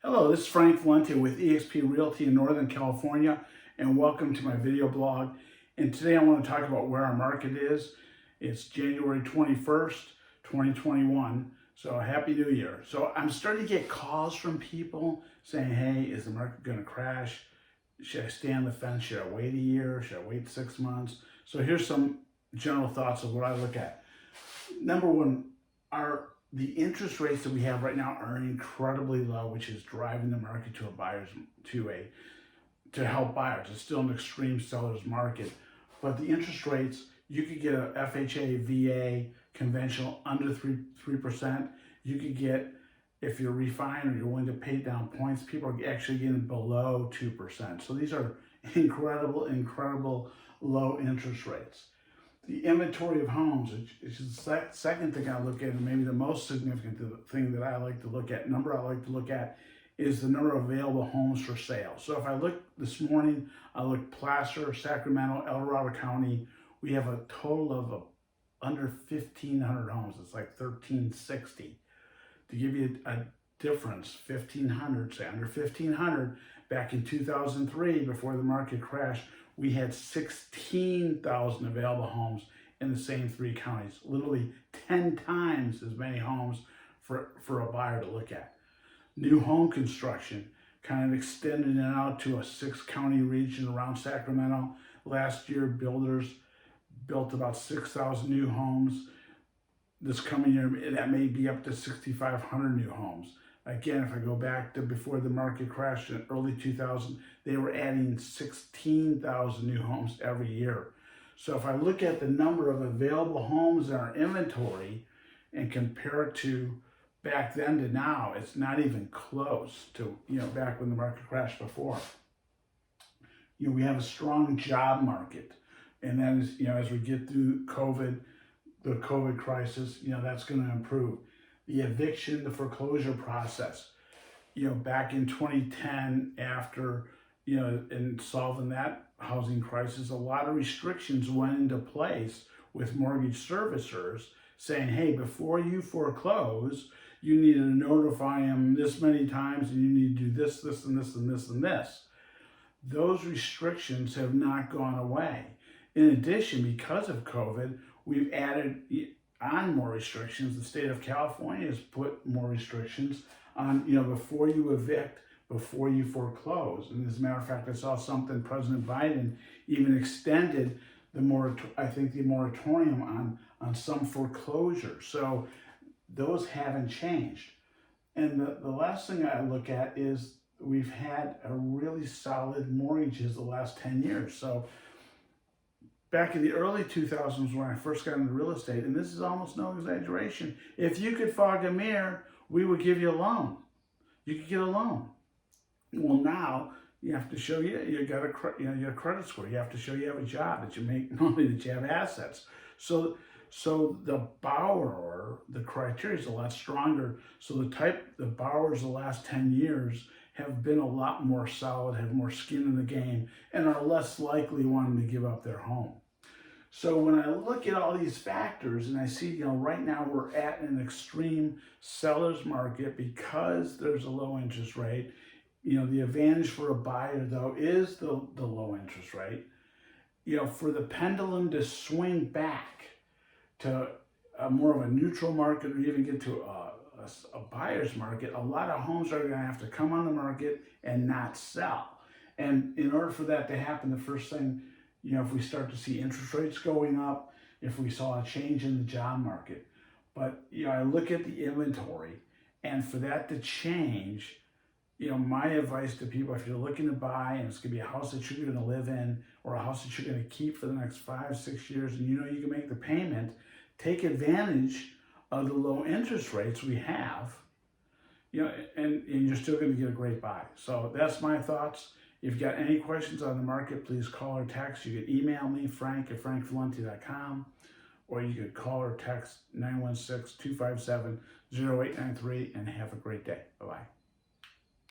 Hello, this is Frank Valenti with eXp Realty in Northern California, and welcome to my video blog. And today I want to talk about where our market is. It's January 21st, 2021. So Happy New Year. So I'm starting to get calls from people saying, hey, is the market going to crash? Should I stay on the fence? Should I wait a year? Should I wait 6 months? So here's some general thoughts of what I look at. Number one, the interest rates that we have right now are incredibly low, which is driving the market to help buyers. It's still an extreme seller's market, but the interest rates, you could get a FHA, VA, conventional under 3%. You could get, if you're refining or you're willing to pay down points, people are actually getting below 2%. So these are incredible low interest rates. The inventory of homes, which is the second thing I look at, and maybe the most significant thing that I like to look at, is the number of available homes for sale. So if I look this morning, I looked Placer, Sacramento, El Dorado County. We have a total of under 1,500 homes. It's like 1,360. To give you a difference, 1,500, say under 1,500, back in 2003, before the market crashed, we had 16,000 available homes in the same three counties, literally 10 times as many homes for a buyer to look at. New home construction kind of extended it out to a 6-county region around Sacramento. Last year, builders built about 6,000 new homes. This coming year, that may be up to 6,500 new homes. Again, if I go back to before the market crashed in early 2000, they were adding 16,000 new homes every year. So if I look at the number of available homes in our inventory and compare it to back then to now, it's not even close to, back when the market crashed before. We have a strong job market. And then, as we get through the COVID crisis, that's going to improve. The eviction, the foreclosure process, back in 2010, after, in solving that housing crisis, a lot of restrictions went into place with mortgage servicers saying, hey, before you foreclose, you need to notify them this many times, and you need to do this, this, and this, and this, and this. Those restrictions have not gone away. In addition, because of COVID, we've added on more restrictions. The state of California has put more restrictions on, before you evict, before you foreclose. And as a matter of fact, I saw something, President Biden even extended the moratorium on some foreclosures. So those haven't changed. And the last thing I look at is we've had a really solid mortgages the last 10 years. So back in the early 2000s when I first got into real estate, and this is almost no exaggeration, if you could fog a mirror, we would give you a loan. You could get a loan. Well, now you have to show you got a credit score. You have to show you have a job, that you make money, that you have assets. So the borrower, the criteria is a lot stronger. So the borrowers the last 10 years have been a lot more solid, have more skin in the game, and are less likely wanting to give up their home. So when I look at all these factors and I see, right now we're at an extreme seller's market because there's a low interest rate. The advantage for a buyer, though, is the low interest rate. For the pendulum to swing back to more of a neutral market, or even get to a buyer's market, a lot of homes are going to have to come on the market and not sell. And in order for that to happen, the first thing, if we start to see interest rates going up, if we saw a change in the job market. But, I look at the inventory, and for that to change, my advice to people, if you're looking to buy and it's going to be a house that you're going to live in, or a house that you're going to keep for the next 5-6 years, and you can make the payment, take advantage of the low interest rates we have, and you're still going to get a great buy. So that's my thoughts. If you've got any questions on the market, please call or text. You can email me, frank@frankvalenti.com, or you could call or text 916-257-0893, and have a great day. Bye-bye.